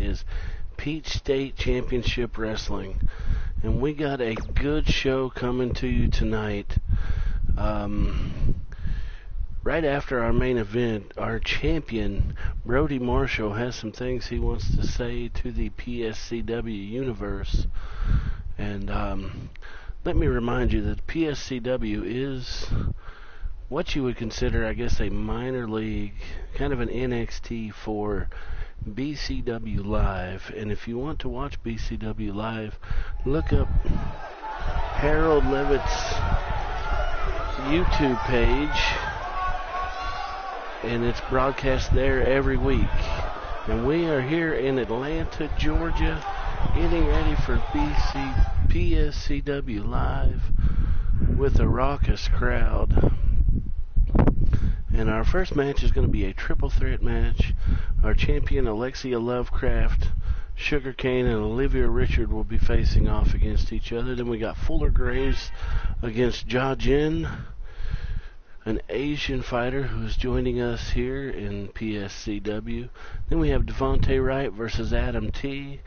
is Peach State Championship Wrestling. And we got a good show coming to you tonight. Right after our main event, our champion, Brody Marshall, has some things he wants to say to the PSCW universe. And let me remind you that PSCW is what you would consider, I guess, a minor league, kind of an NXT for BCW Live. And if you want to watch BCW Live, look up Harold Levitt's YouTube page, and it's broadcast there every week. And we are here in Atlanta, Georgia, getting ready for PSCW Live with a raucous crowd. And our first match is going to be a triple threat match. Our champion, Alexia Lovecraft, Sugarcane, and Olivia Richard will be facing off against each other. Then we got Fuller Graves against Ja Jin, an Asian fighter who is joining us here in PSCW. Then we have Devontae Wright versus Adam T.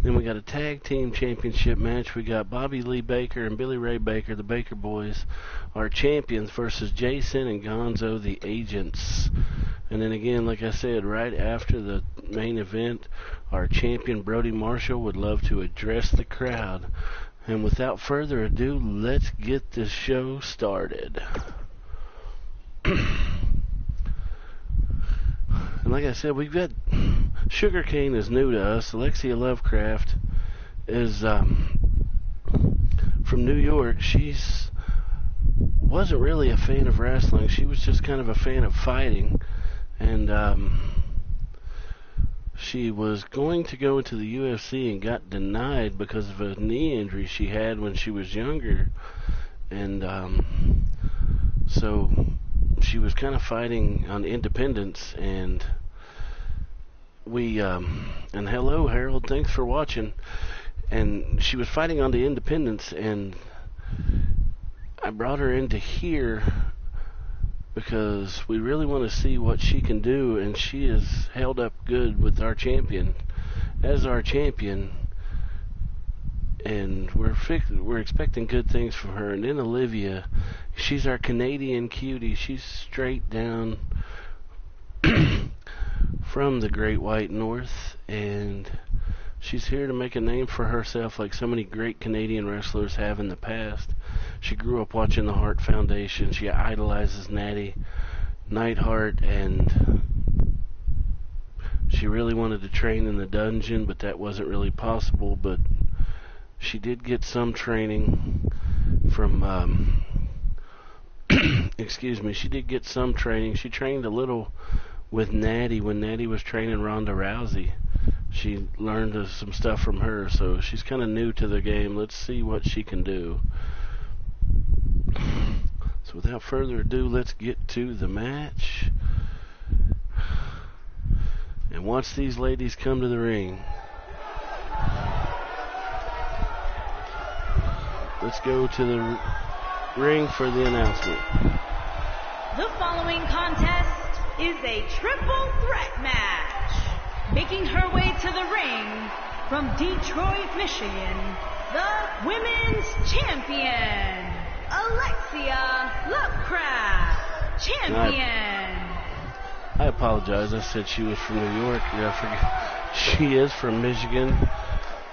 Then we got a tag team championship match. We got Bobby Lee Baker and Billy Ray Baker, the Baker Boys, our champions, versus Jason and Gonzo, the Agents. And then again, like I said, right after the main event, our champion Brody Marshall would love to address the crowd. And without further ado, let's get this show started. And like I said, we've got Sugarcane is new to us. Alexia Lovecraft is from New York. She's wasn't really a fan of wrestling. She was just kind of a fan of fighting. And she was going to go into the UFC and got denied because of a knee injury she had when she was younger. And so she was kind of fighting on independence, and we and hello Harold, thanks for watching. And she was fighting on the independence, and I brought her into here because we really want to see what she can do, and she is held up good with our champion as our champion, and we're expecting good things from her. And then Olivia, she's our Canadian cutie. She's straight down from the Great White North, and she's here to make a name for herself like so many great Canadian wrestlers have in the past. She grew up watching the Hart Foundation. She idolizes Natty Neidhart, and she really wanted to train in the dungeon, but that wasn't really possible. But she did get some training from excuse me, she did get some training. She trained a little with Natty when Natty was training Ronda Rousey. She learned some stuff from her, so she's kind of new to the game. Let's see what she can do. So without further ado, let's get to the match and watch these ladies come to the ring. Let's go to the ring for the announcement. The following contest is a triple threat match. Making her way to the ring from Detroit, Michigan, the Women's Champion, Alexia Lovecraft, Champion. I apologize. I said she was from New York. Yeah, I forget. She is from Michigan,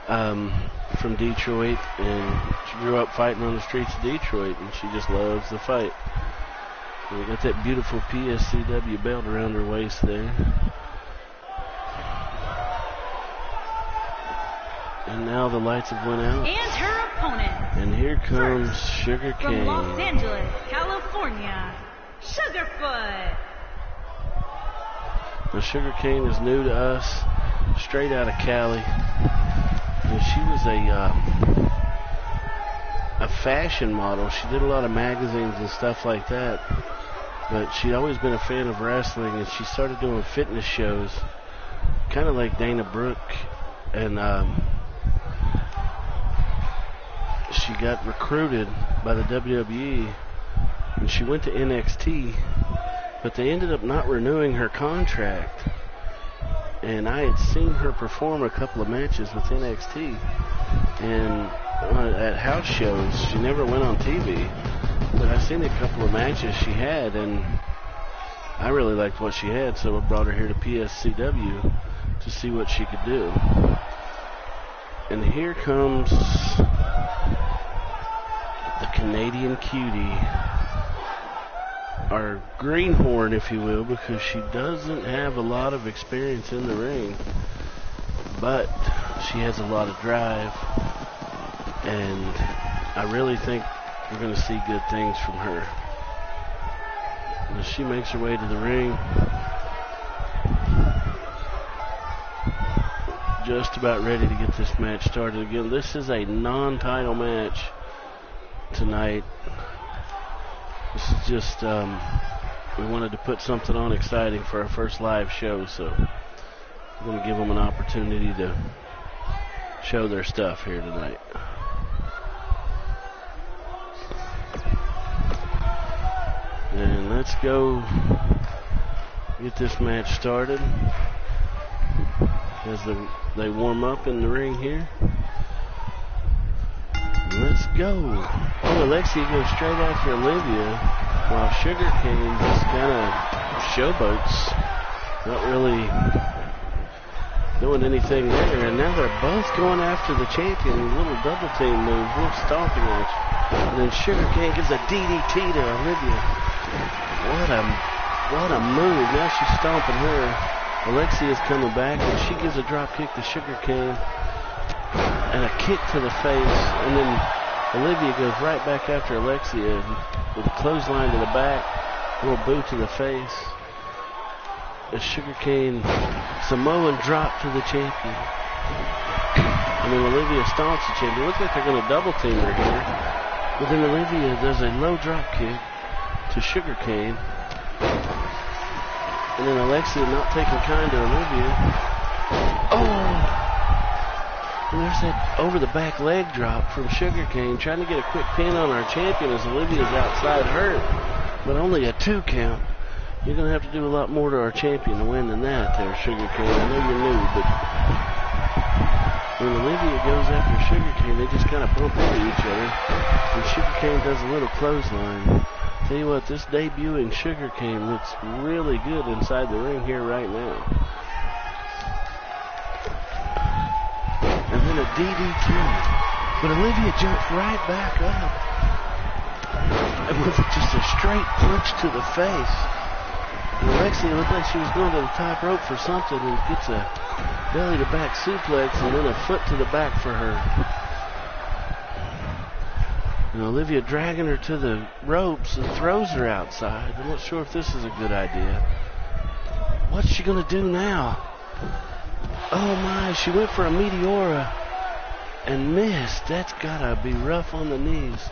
from Detroit, and she grew up fighting on the streets of Detroit, and she just loves the fight. And we got that beautiful PSCW belt around her waist there. And now the lights have went out. And her opponent. And here comes Sugarcane. From Los Angeles, California, Sugarfoot. Now Sugarcane is new to us, straight out of Cali. And she was a fashion model. She did a lot of magazines and stuff like that. But she'd always been a fan of wrestling, and she started doing fitness shows, kind of like Dana Brooke. And she got recruited by the WWE, and she went to NXT, but they ended up not renewing her contract. and I had seen her perform a couple of matches with NXT and at house shows. She never went on TV, but I seen a couple of matches she had, and I really liked what she had, so I brought her here to PSCW to see what she could do. And here comes the Canadian cutie, our greenhorn, if you will, because she doesn't have a lot of experience in the ring, but she has a lot of drive, and I really think we're going to see good things from her. As she makes her way to the ring, just about ready to get this match started again. This is a non-title match tonight. This is just, we wanted to put something on exciting for our first live show, so we're going to give them an opportunity to show their stuff here tonight. And let's go get this match started as they warm up in the ring here. Let's go. Oh, Alexia goes straight after Olivia, while Sugar Cane just kind of showboats, not really doing anything there. And now they're both going after the champion. A little double team move, little stomping match. And then Sugar Cane gives a DDT to Olivia. What a move. Now she's stomping her. Alexia's coming back, and she gives a drop kick to Sugar Cane and a kick to the face. And then Olivia goes right back after Alexia with a clothesline to the back, a little boot to the face. A Sugar Cane Samoan drop to the champion. And then Olivia stomps the champion. Looks like they're going to double team her here. But then Olivia does a low drop kick to Sugar Cane. And then Alexia not taking kind to Olivia. Oh! And there's that over the back leg drop from Sugar Cane, trying to get a quick pin on our champion as Olivia's outside hurt. But only a 2 count. You're going to have to do a lot more to our champion to win than that there, Sugar Cane. I know you're new, but when Olivia goes after Sugar Cane, they just kind of bump into each other. And Sugar Cane does a little clothesline. Tell you what, this debuting Sugar Cane looks really good inside the ring here right now. And then a DDT. But Olivia jumps right back up. And with just a straight punch to the face. And Alexia looked like she was going to the top rope for something and gets a belly to back suplex and then a foot to the back for her. And Olivia dragging her to the ropes and throws her outside. I'm not sure if this is a good idea. What's she going to do now? Oh my, she went for a Meteora and missed. That's got to be rough on the knees.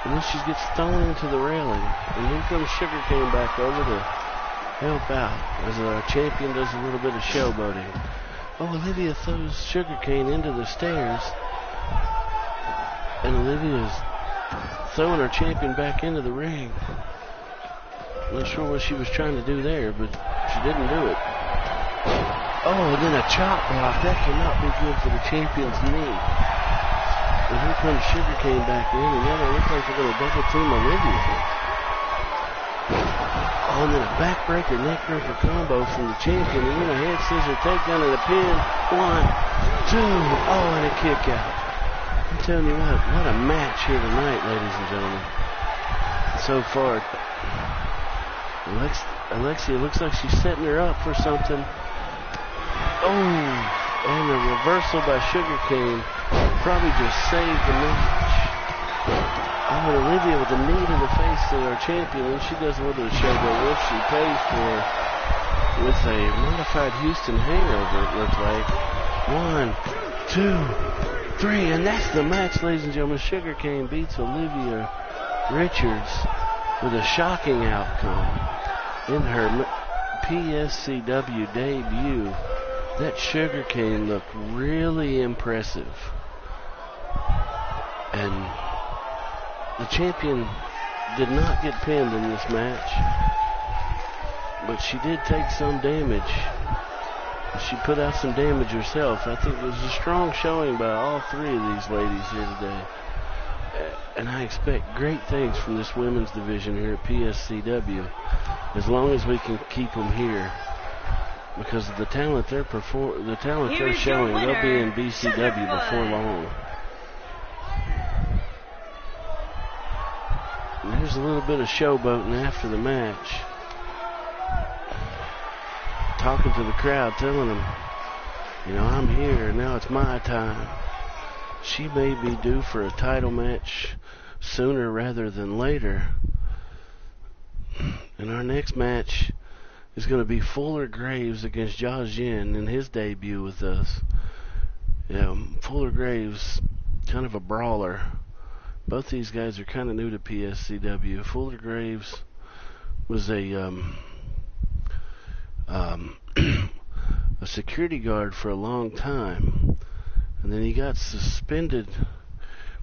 And then she gets thrown into the railing. And here comes Sugar Cane back over to help out as our champion does a little bit of showboating. Oh, Olivia throws Sugar Cane into the stairs. And Olivia's throwing our champion back into the ring. Not sure what she was trying to do there, but she didn't do it. Oh, and then a chop block. That cannot be good for the champion's knee. And here comes Sugar Cane back in, and now it looks like they're going to double team Olivia. Oh, and then a backbreaker, neckbreaker combo from the champion, and then a head scissor takedown and a pin. 1, 2, oh, and a kick out. I'm telling you what a match here tonight, ladies and gentlemen. So far, Alexia looks like she's setting her up for something. Oh, and a reversal by Sugar Cane probably just saved the match. Oh, and Olivia with a knee to the face to our champion, and she does a little bit of showboat, which she pays for with a modified Houston hangover, it looks like. 1, 2, 3, and that's the match, ladies and gentlemen. Sugar Cane beats Olivia Richards with a shocking outcome in her PSCW debut. That Sugar Cane looked really impressive. And the champion did not get pinned in this match, but she did take some damage she put out some damage herself. I think it was a strong showing by all three of these ladies here today. And I expect great things from this women's division here at PSCW, as long as we can keep them here. Because of the talent they're showing, they'll be in BCW before long. And there's a little bit of showboating after the match. Talking to the crowd, telling them, you know, I'm here, now it's my time. She may be due for a title match sooner rather than later. And our next match is going to be Fuller Graves against Jia Jin in his debut with us. Yeah, Fuller Graves, kind of a brawler. Both these guys are kind of new to PSCW. Fuller Graves was a security guard for a long time, and then he got suspended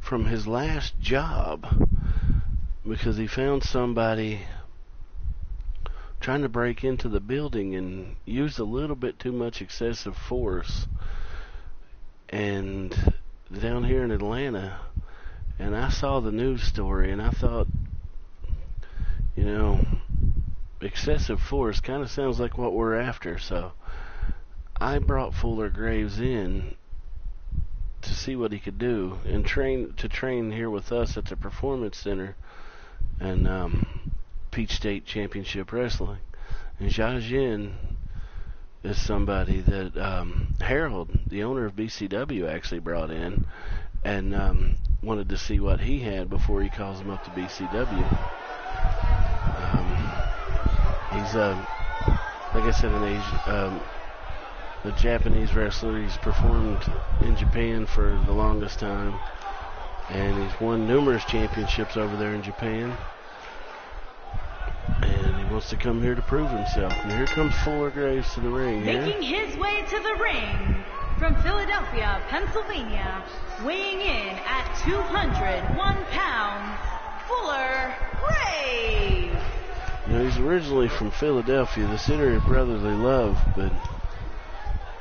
from his last job because he found somebody trying to break into the building and used a little bit too much excessive force. And down here in Atlanta, and I saw the news story, and I thought, you know, excessive force kind of sounds like what we're after. So I brought Fuller Graves in to see what he could do and train here with us at the Performance Center and Peach State Championship Wrestling. And Jia Jin is somebody that Harold, the owner of BCW, actually brought in and wanted to see what he had before he calls him up to BCW. He's like I said, a Japanese wrestler. He's performed in Japan for the longest time, and he's won numerous championships over there in Japan. And he wants to come here to prove himself. And here comes Fuller Graves to the ring. Making his way to the ring from Philadelphia, Pennsylvania, weighing in at 201 pounds, Fuller Graves. You know, he's originally from Philadelphia, the city of brotherly love, but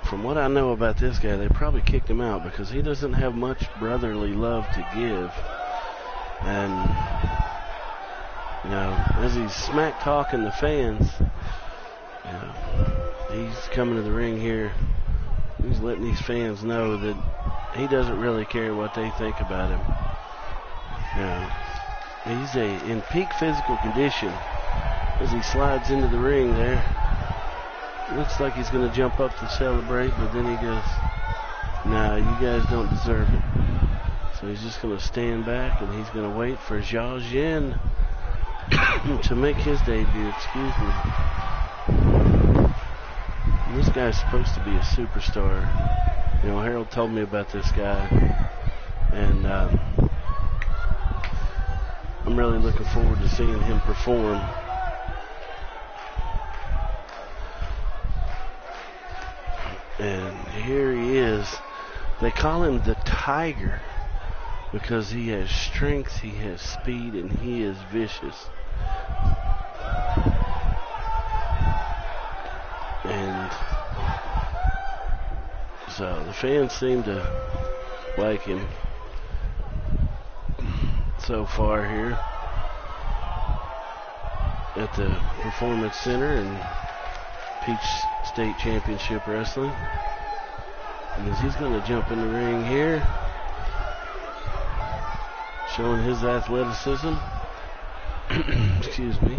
from what I know about this guy, they probably kicked him out because he doesn't have much brotherly love to give. And, you know, as he's smack talking the fans, you know, he's coming to the ring here. He's letting these fans know that he doesn't really care what they think about him. You know, he's in peak physical condition as he slides into the ring there. Looks like he's going to jump up to celebrate, but then he goes, nah, you guys don't deserve it. So he's just going to stand back, and he's going to wait for Jia Jin to make his debut. Excuse me. And this guy's supposed to be a superstar. You know, Harold told me about this guy, and I'm really looking forward to seeing him perform. And here he is. They call him the Tiger because he has strength, he has speed, and he is vicious. And so the fans seem to like him so far here at the Performance Center and Peach State Championship Wrestling. And as he's going to jump in the ring here, showing his athleticism. Excuse me.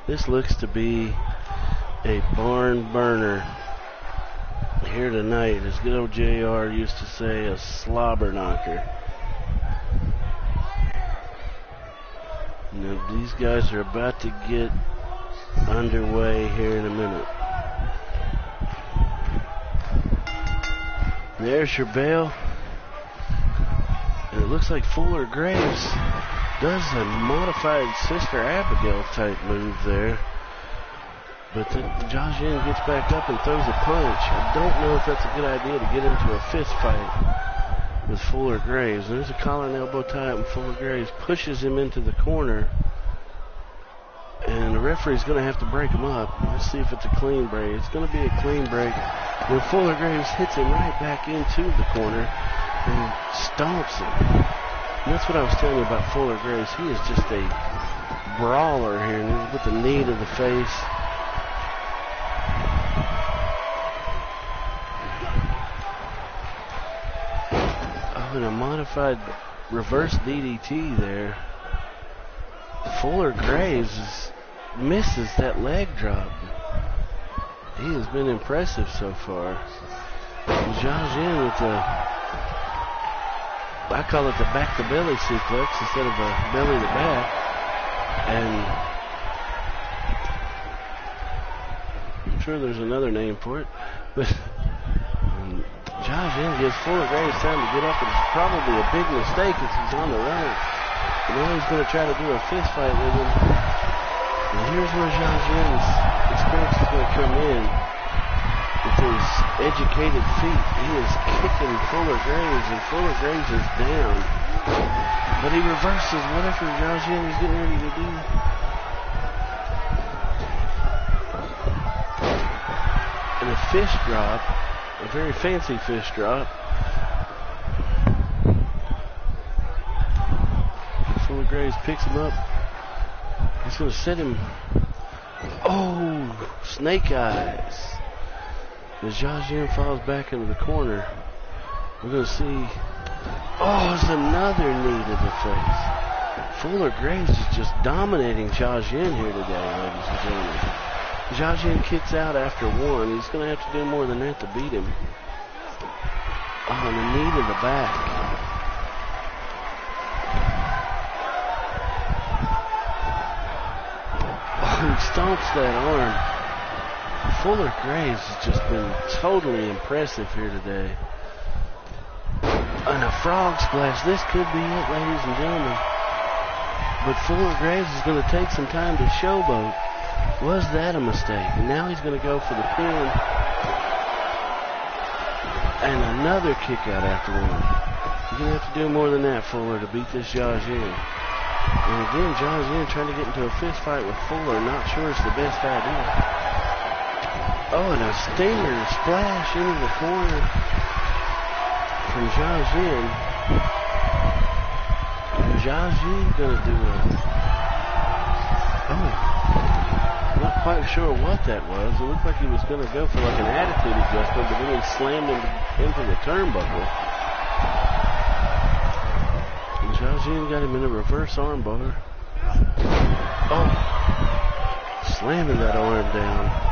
This looks to be a barn burner here tonight, as good old JR used to say, a slobber knocker. Now these guys are about to get underway here in a minute. There's your bell. And it looks like Fuller Graves does a modified Sister Abigail type move there. But then Jia Jin gets back up and throws a punch. I don't know if that's a good idea to get into a fist fight with Fuller Graves. There's a collar and elbow tie up, and Fuller Graves pushes him into the corner. And referee's going to have to break him up. Let's see if it's a clean break. It's going to be a clean break. When Fuller Graves hits him right back into the corner and stomps him. And that's what I was telling you about Fuller Graves. He is just a brawler here, and with the knee to the face. Oh, and a modified reverse DDT there. Fuller Graves misses that leg drop. He has been impressive so far. Jiajin with the, I call it the back to belly suplex instead of a belly to back. And I'm sure there's another name for it, but Jiajin gives Fuller Graves time to get up, and it's probably a big mistake as he's on the run. And now he's going to try to do a fist fight with him. And here's where Jiajin's experience is going to come in. With his educated feet, he is kicking Fuller Graves, and Fuller Graves is down. But he reverses whatever Jiajin is getting ready to do. And a fist drop, a very fancy fist drop. And Fuller Graves picks him up. He's going to set him. Oh, snake eyes. As Jiajin falls back into the corner, we're going to see. Oh, it's another knee to the face. Fuller Graves is just dominating Jiajin here today, ladies and gentlemen. Jiajin kicks out after one. He's going to have to do more than that to beat him. Oh, and a knee to the back. Oh, he stomps that arm. Fuller Graves has just been totally impressive here today. And a frog splash. This could be it, ladies and gentlemen. But Fuller Graves is going to take some time to showboat. Was that a mistake? And now he's going to go for the pin. And another kick out after one. You're going to have to do more than that, Fuller, to beat this Jiajin. And again, Jiajin trying to get into a fist fight with Fuller. Not sure it's the best idea. Oh, and a stinger splash into the corner from Jiajin. And Jiajin gonna do a... Oh, not quite sure what that was. It looked like he was gonna go for like an attitude adjustment, but then he slammed him into the turnbuckle. And Jiajin got him in a reverse armbar. Oh, slamming that arm down.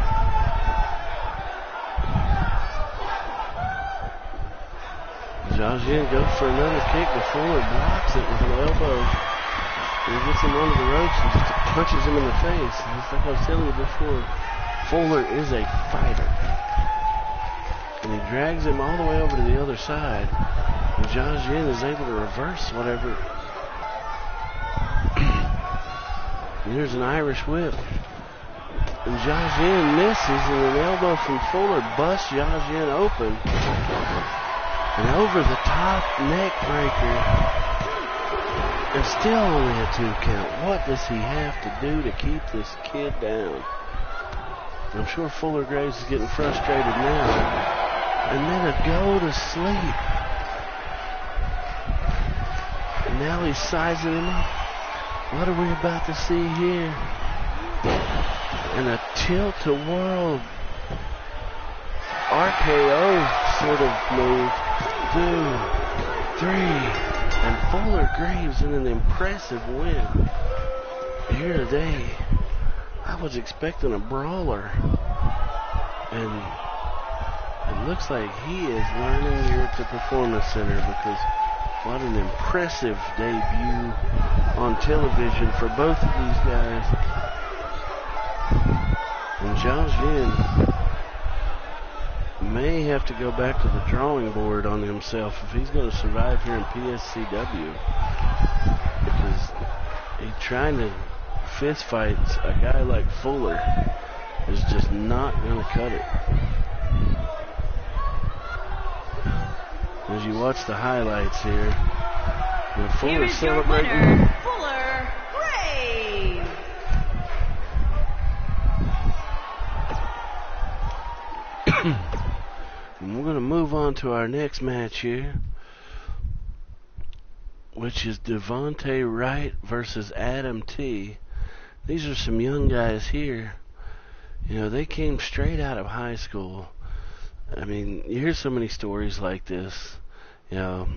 Jiajin goes for another kick, but Fuller blocks it with an elbow. And he gets him onto the ropes and just punches him in the face. And it's like I was telling you before, Fuller is a fighter. And he drags him all the way over to the other side. And Jiajin is able to reverse whatever. And here's an Irish whip. And Jiajin misses, and an elbow from Fuller busts Jiajin open. And over the top neck breaker. And still only a 2 count. What does he have to do to keep this kid down? I'm sure Fuller Graves is getting frustrated now. And then a go to sleep. And now he's sizing him up. What are we about to see here? And a tilt-a-whirl RKO sort of move. 2, 3, and Fuller Graves in an impressive win here today. I was expecting a brawler, and it looks like he is learning here at the Performance Center, because what an impressive debut on television for both of these guys. And Jiajin may have to go back to the drawing board on himself if he's going to survive here in PSCW, because trying to fist fight a guy like Fuller is just not going to cut it. As you watch the highlights here, Here is your winner, Fuller Graves. And we're going to move on to our next match here, which is Devontae Wright versus Adam T. These are some young guys here. You know, they came straight out of high school. I mean, you hear so many stories like this. You know,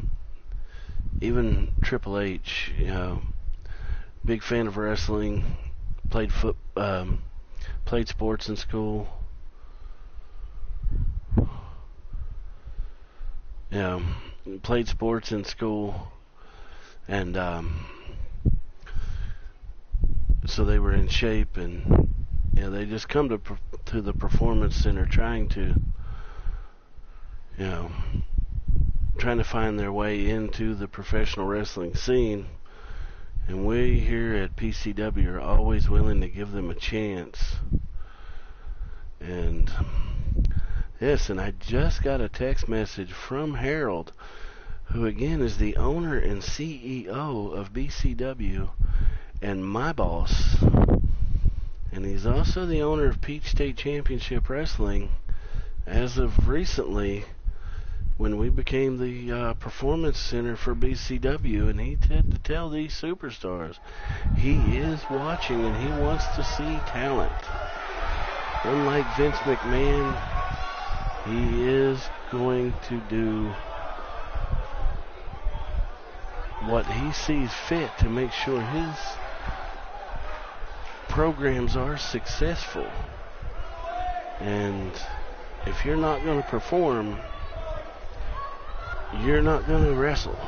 even Triple H, you know, big fan of wrestling, played sports in school. You know, played sports in school, and so they were in shape, and you know, they just come to the performance center trying to, you know, trying to find their way into the professional wrestling scene. And we here at PCW are always willing to give them a chance. And yes, and I just got a text message from Harold, who again is the owner and CEO of BCW and my boss. And he's also the owner of Peach State Championship Wrestling as of recently, when we became the performance center for BCW. And he had to tell these superstars he is watching and he wants to see talent. Unlike Vince McMahon, he is going to do what he sees fit to make sure his programs are successful. And if you're not going to perform, you're not going to wrestle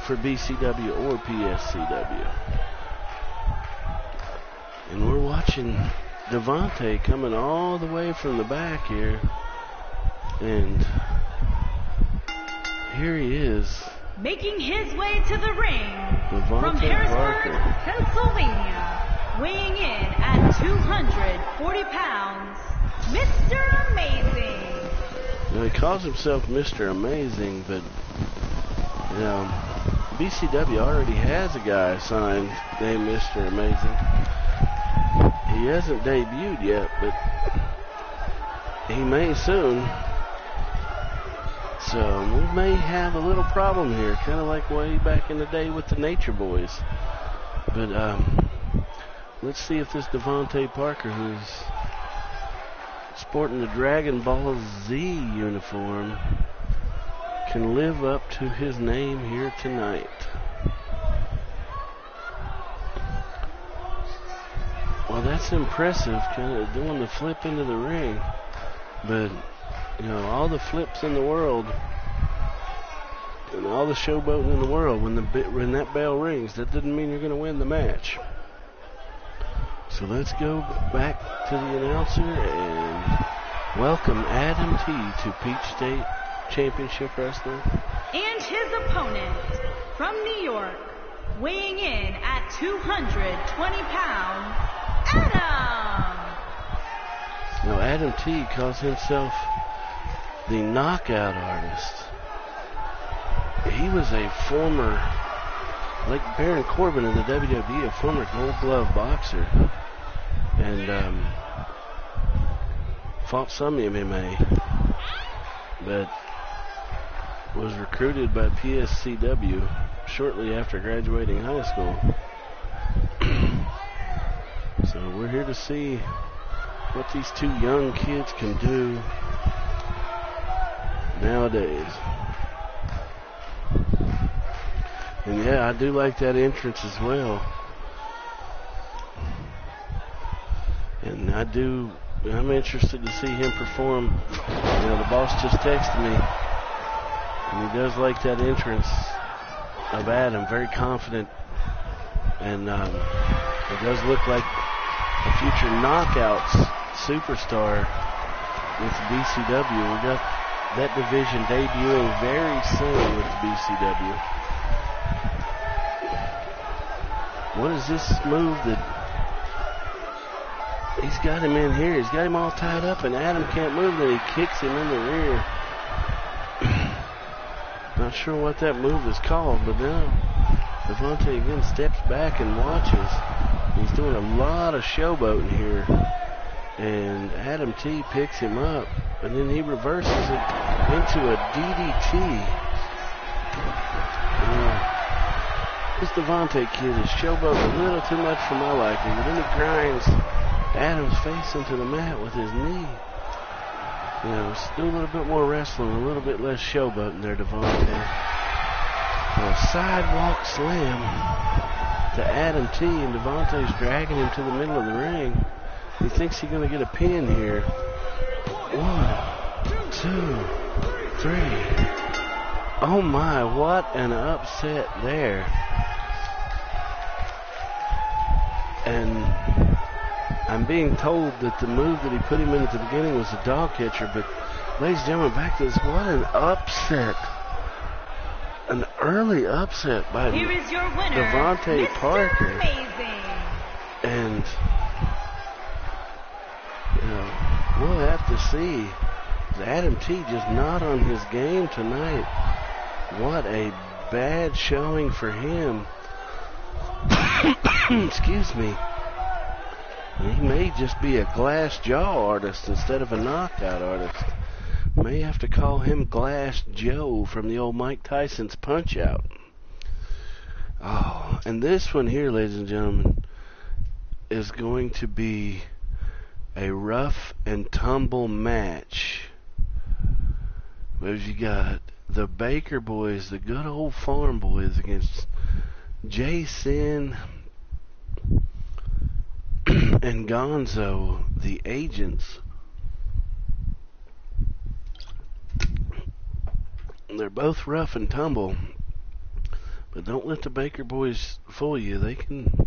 for BCW or PSCW. And we're watching Devontae coming all the way from the back here. And here he is. Making his way to the ring Devontae from Harrisburg, Parker. Pennsylvania, weighing in at 240 pounds, Mr. Amazing. Now, he calls himself Mr. Amazing, but, you know, BCW already has a guy signed named Mr. Amazing. He hasn't debuted yet, but he may soon. So we may have a little problem here, kind of like way back in the day with the Nature Boys. But let's see if this Devontae Parker, who's sporting the Dragon Ball Z uniform, can live up to his name here tonight. Well, that's impressive, kind of doing the flip into the ring. But, you know, all the flips in the world and all the showboating in the world, when that bell rings, that doesn't mean you're going to win the match. So let's go back to the announcer and welcome Adam T to Peach State Championship Wrestling. And his opponent from New York, weighing in at 220 pounds, Adam. Now, Adam T calls himself the knockout artist. He was a former, like Baron Corbin in the WWE, a former Gold Glove boxer, and fought some MMA, but was recruited by PSCW shortly after graduating high school. So we're here to see what these two young kids can do nowadays. And yeah, I do like that entrance as well. And I'm interested to see him perform. You know, the boss just texted me, and he does like that entrance of Adam, very confident. And it does look like a future Knockouts superstar with BCW. We got that division debuting very soon with BCW. What is this move that he's got him in here? He's got him all tied up and Adam can't move, then he kicks him in the rear. Not sure what that move is called, but now Devontae again steps back and watches. He's doing a lot of showboating here. And Adam T picks him up, and then he reverses it into a DDT. This Devontae kid is showboating a little too much for my liking, but then he grinds Adam's face into the mat with his knee. Let's do a little bit more wrestling, a little bit less showboating there, Devontae. A sidewalk slam to Adam T, and Devontae's dragging him to the middle of the ring. He thinks he's going to get a pin here. 1, 2, 3. Oh my, what an upset there. And I'm being told that the move that he put him in at the beginning was a dog catcher, but ladies and gentlemen, back to this, what an upset. An early upset by Here is your winner, Devontae Mr. Parker. Amazing. And we'll have to see. Adam T just not on his game tonight. What a bad showing for him. Excuse me. He may just be a glass jaw artist instead of a knockout artist. May have to call him Glass Joe from the old Mike Tyson's Punch-Out. Oh, and this one here, ladies and gentlemen, is going to be a rough and tumble match. Whereas you got the Baker boys, the good old farm boys, against Jason and Gonzo, the agents. They're both rough and tumble, but don't let the Baker boys fool you. They can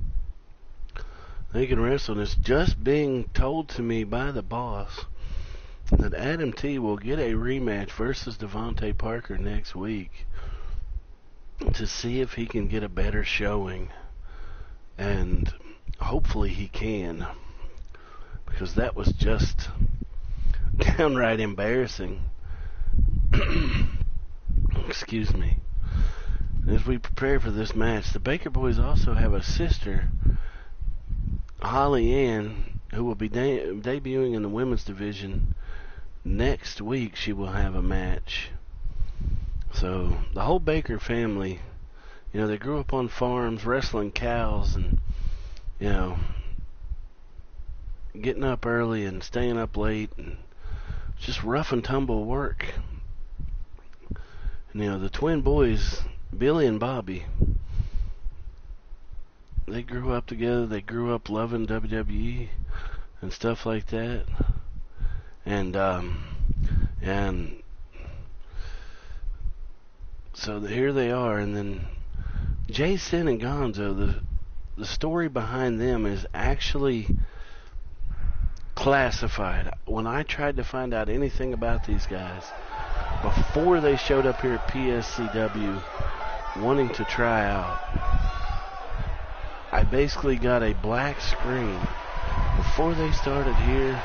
wrestle. And it's just being told to me by the boss that Adam T will get a rematch versus Devontae Parker next week to see if he can get a better showing. And hopefully he can, because that was just downright embarrassing. Excuse me. As we prepare for this match, the Baker boys also have a sister, Holly Ann, who will be debuting in the women's division next week. She will have a match. So the whole Baker family, they grew up on farms wrestling cows, and getting up early and staying up late, and just rough and tumble work. And, the twin boys, Billy and Bobby, they grew up together. They grew up loving WWE and stuff like that. And so here they are. And then Jason and Gonzo, the story behind them is actually classified. When I tried to find out anything about these guys before they showed up here at PSCW wanting to try out, I basically got a black screen. Before they started here,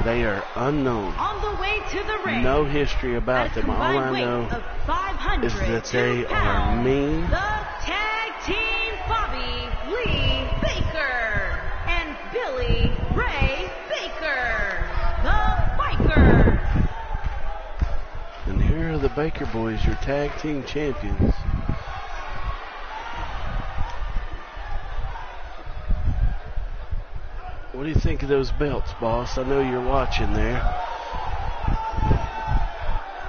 they are unknown. On the way to the ring, no history about them. All I know is that they are mean. The tag team Bobby Lee Baker and Billy Ray Baker, the Bikers. And here are the Baker boys, your tag team champions. What do you think of those belts, boss? I know you're watching there.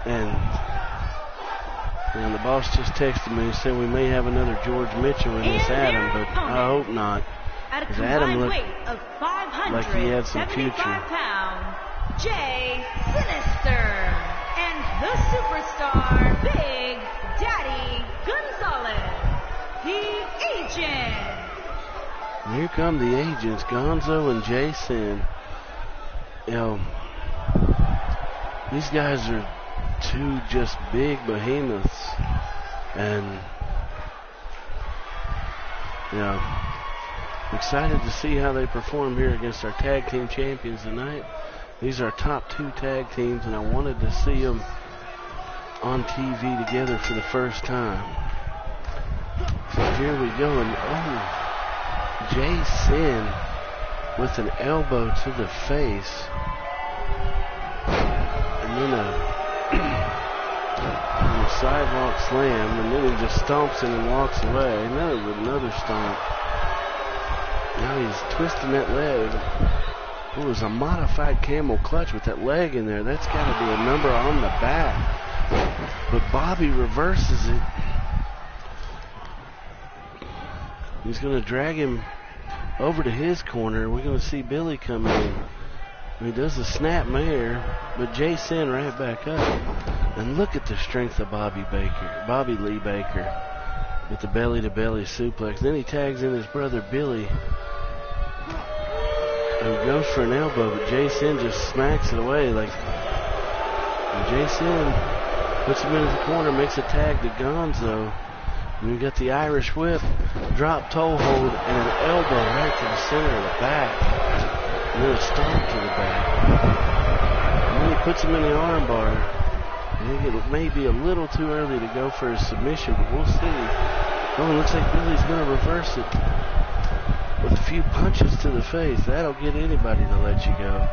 And the boss just texted me and said we may have another George Mitchell in this Adam, but I hope not. Because Adam looked like he had some future. Jay Sinister and the superstar Big Daddy Gonzalez, the agent. And here come the agents, Gonzo and Jason. These guys are two just big behemoths. And, excited to see how they perform here against our tag team champions tonight. These are our top two tag teams, and I wanted to see them on TV together for the first time. So here we go, and Jason with an elbow to the face. And then a sidewalk slam, and then he just stomps him and walks away. Another stomp. Now he's twisting that leg. It was a modified camel clutch with that leg in there. That's got to be a number on the back. But Bobby reverses it. He's going to drag him over to his corner. We're going to see Billy come in. He does a snap mare, but Jason right back up. And look at the strength of Bobby Lee Baker, with the belly-to-belly suplex. Then he tags in his brother Billy, who goes for an elbow, but Jason just smacks it away. And Jason puts him into the corner, makes a tag to Gonzo. And we got the Irish whip, drop toe hold, and an elbow right to the center of the back. And then a stomp to the back. And then he puts him in the armbar. I think it may be a little too early to go for a submission, but we'll see. Oh, it looks like Billy's going to reverse it with a few punches to the face. That'll get anybody to let you go.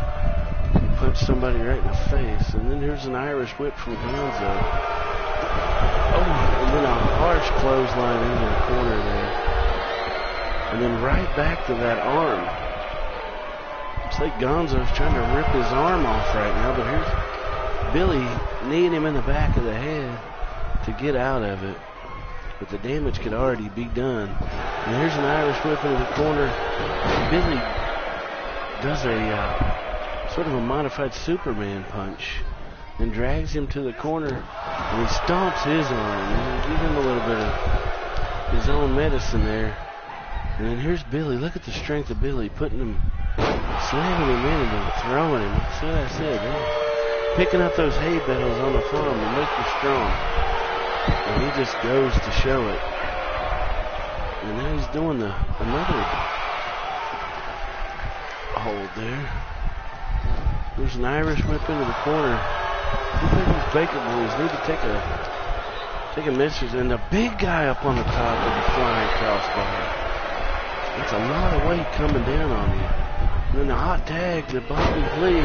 You punch somebody right in the face. And then here's an Irish whip from Gonzo. Oh, and then a harsh clothesline into the corner there. And then right back to that arm. Looks like Gonzo's trying to rip his arm off right now, but here's Billy kneeing him in the back of the head to get out of it. But the damage could already be done. And here's an Irish whip into the corner. Billy does a sort of a modified Superman punch and drags him to the corner, and he stomps his arm. And give him a little bit of his own medicine there. And then here's Billy. Look at the strength of Billy, putting him, slamming him in and then throwing him. That's what I said. Man. Picking up those hay bales on the farm will make you strong. And he just goes to show it. And now he's doing another hold there. There's an Irish whip into the corner. I think these Baker boys need to take a message. And the big guy up on the top of the flying crossbar. That's a lot of weight coming down on you. And then the hot tag to Bobby Lee.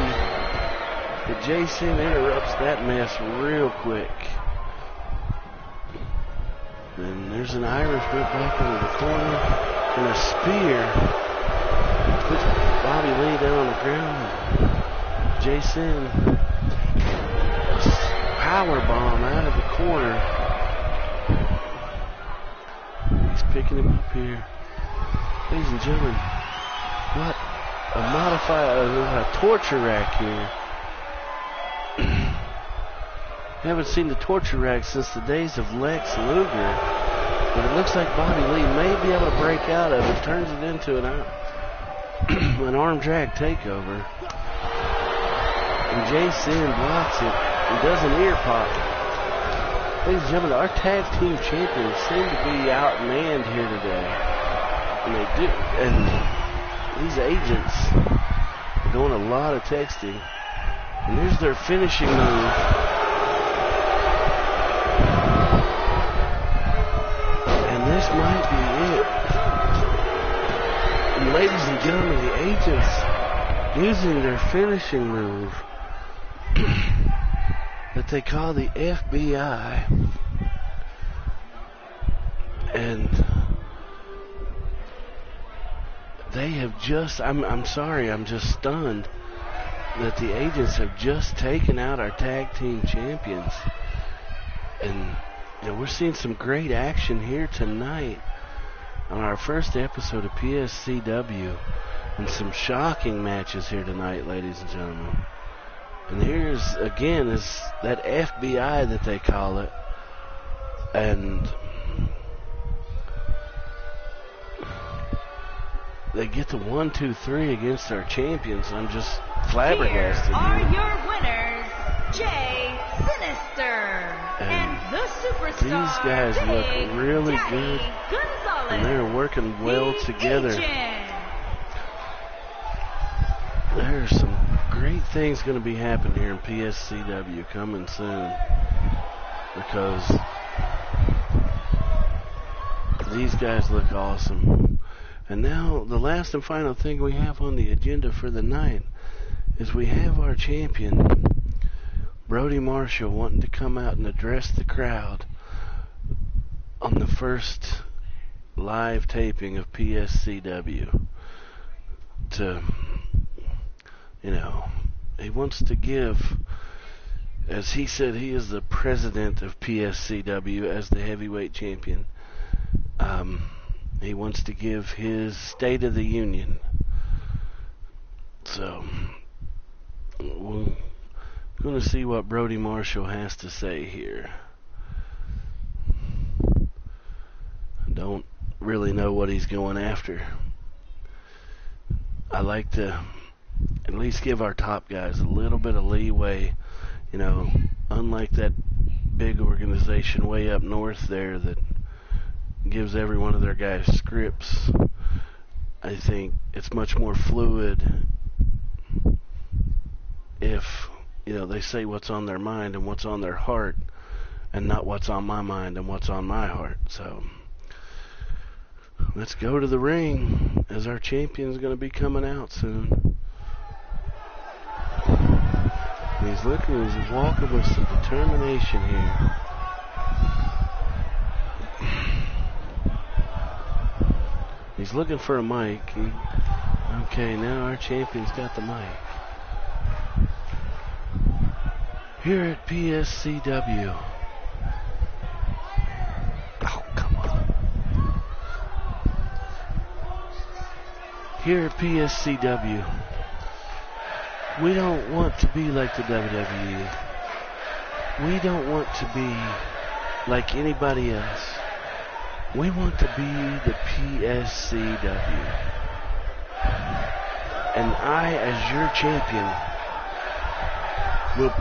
But Jason interrupts that mess real quick. And there's an Irish whip back into the corner. And a spear. Puts Bobby Lee down on the ground. Jason, power bomb out of the corner. He's picking him up here. Ladies and gentlemen, what a modified, a torture rack here. Haven't seen the torture rack since the days of Lex Luger, but it looks like Bobby Lee may be able to break out of it. Turns it into an arm drag takeover. And Jason blocks it and does an ear pop. Ladies and gentlemen, our tag team champions seem to be outmanned here today. And they do. And these agents are doing a lot of texting. And here's their finishing move. And this might be it. And ladies and gentlemen, the agents using their finishing move that they call the FBI. And they have just, I'm sorry, I'm just stunned that the agents have just taken out our tag team champions. And you know, we're seeing some great action here tonight on our first episode of PSCW, and some shocking matches here tonight, ladies and gentlemen. And here's again is that FBI that they call it, and they get the 1, 2, 3 against our champions. I'm just flabbergasted. Here are your winners, Jay Sinister and the superstar. These guys Big look really Daddy good, Gonzalez, and they're working well the together. Agent. There's some great things going to be happening here in PSCW coming soon, because these guys look awesome. And now the last and final thing we have on the agenda for the night is we have our champion, Brody Marshall, wanting to come out and address the crowd on the first live taping of PSCW. He wants to give, as he said, he is the president of PSCW as the heavyweight champion. He wants to give his State of the Union. So, we're going to see what Brody Marshall has to say here. I don't really know what he's going after. I like to at least give our top guys a little bit of leeway. Unlike that big organization way up north there that gives every one of their guys scripts, I think it's much more fluid if, they say what's on their mind and what's on their heart and not what's on my mind and what's on my heart. So let's go to the ring as our champion's going to be coming out soon. He's walking with some determination here. He's looking for a mic. Okay, now our champion's got the mic. Here at PSCW. Oh, come on. Here at PSCW, we don't want to be like the WWE. We don't want to be like anybody else. We want to be the PSCW. And I, as your champion, will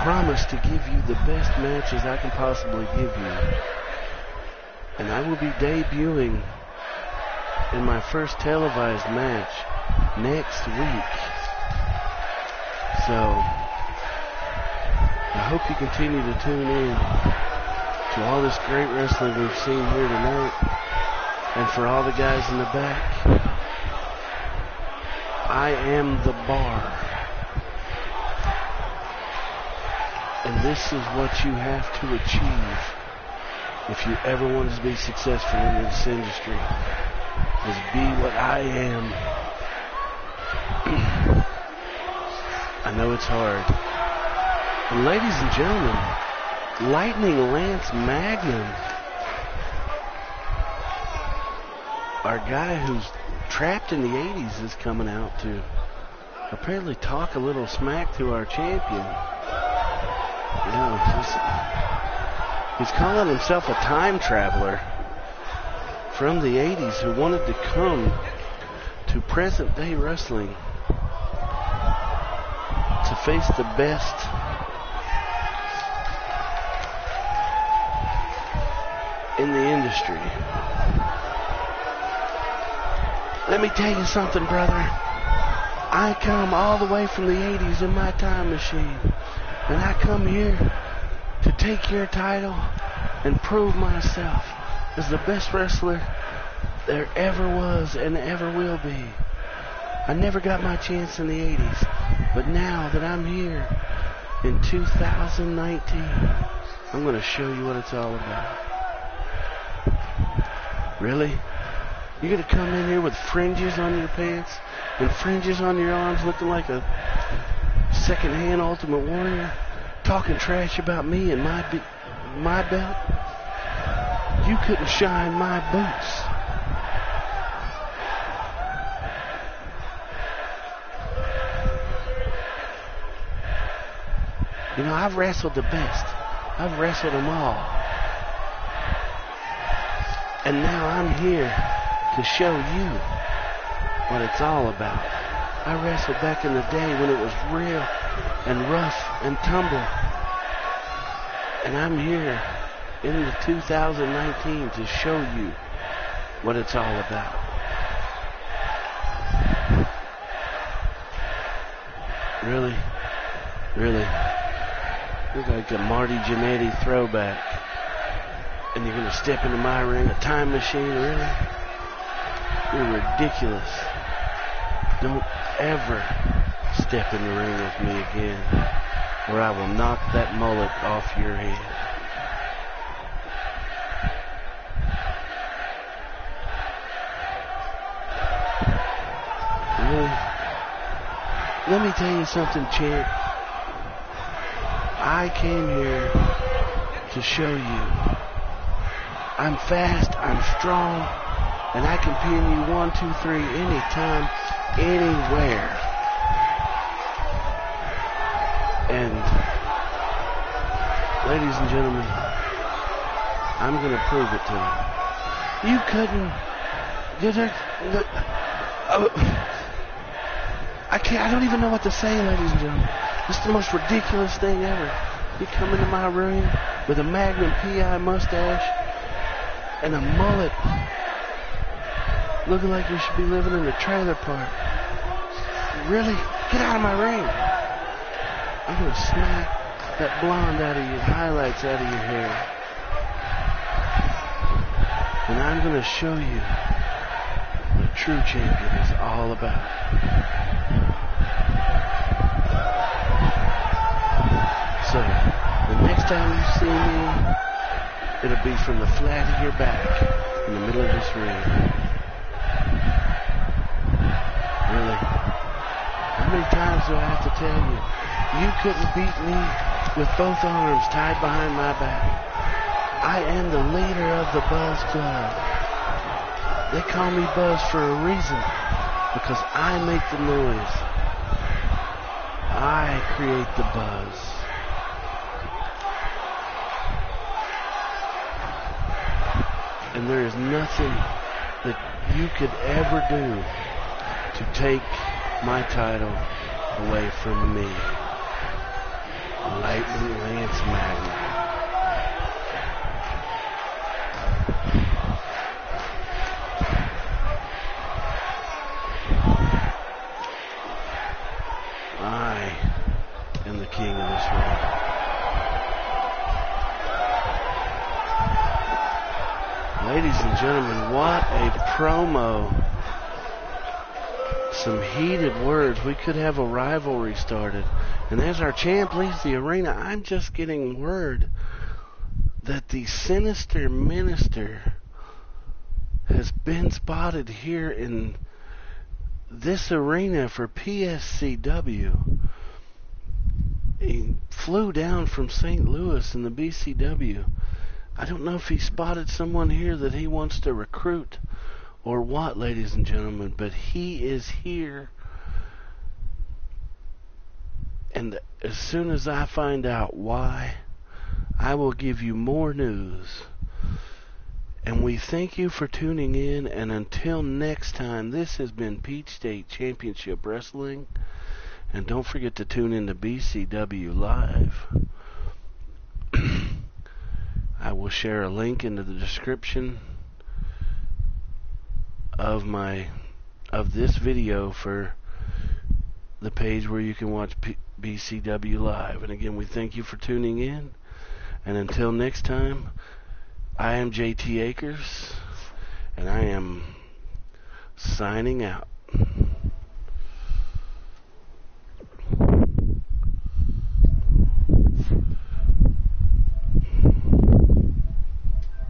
promise to give you the best matches I can possibly give you. And I will be debuting in my first televised match next week. So, I hope you continue to tune in to all this great wrestling we've seen here tonight. And for all the guys in the back, I am the bar. And this is what you have to achieve if you ever want to be successful in this industry, is be what I am. I know it's hard. And ladies and gentlemen, Lightning Lance Magnum, our guy who's trapped in the 80s, is coming out to apparently talk a little smack to our champion. He's calling himself a time traveler from the 80s who wanted to come to present day wrestling to face the best in the industry. Let me tell you something, brother. I come all the way from the 80s in my time machine, and I come here to take your title and prove myself as the best wrestler there ever was and ever will be. I never got my chance in the 80s, but now that I'm here in 2019, I'm going to show you what it's all about. Really? You're going to come in here with fringes on your pants and fringes on your arms looking like a second-hand Ultimate Warrior, talking trash about me and my belt? You couldn't shine my boots. I've wrestled the best. I've wrestled them all. And now I'm here to show you what it's all about. I wrestled back in the day when it was real and rough and tumble. And I'm here in the 2019 to show you what it's all about. Really? Really? Look like a Marty Jannetty throwback. And you're going to step into my ring, a time machine, really? You're ridiculous. Don't ever step in the ring with me again, or I will knock that mullet off your head. Really? Let me tell you something, champ. I came here to show you I'm fast, I'm strong, and I can pin you 1, 2, 3 anytime, anywhere. And ladies and gentlemen, I'm going to prove it to you. You couldn't. I don't even know what to say, ladies and gentlemen. This is the most ridiculous thing ever. You come into my ring with a Magnum PI mustache and a mullet, looking like you should be living in a trailer park. Really? Get out of my ring. I'm going to smack that blonde out of your highlights out of your hair. And I'm going to show you what a true champion is all about. So, the next time you see me, it'll be from the flat of your back in the middle of this ring. Really? How many times do I have to tell you? You couldn't beat me with both arms tied behind my back. I am the leader of the Buzz Club. They call me Buzz for a reason, because I make the noise. I create the buzz. And there is nothing that you could ever do to take my title away from me. Lightning Lance Magnet. I am the king of this ring. Ladies and gentlemen, what a promo. Some heated words. We could have a rivalry started. And as our champ leaves the arena, I'm just getting word that the sinister minister has been spotted here in this arena for PSCW. He flew down from St. Louis in the BCW. I don't know if he spotted someone here that he wants to recruit or what, ladies and gentlemen, but he is here. And as soon as I find out why, I will give you more news. And we thank you for tuning in, and until next time, this has been Peach State Championship Wrestling. And don't forget to tune in to BCW Live. I will share a link into the description of this video for the page where you can watch BCW Live. And again, we thank you for tuning in. And until next time, I am JT Akers, and I am signing out.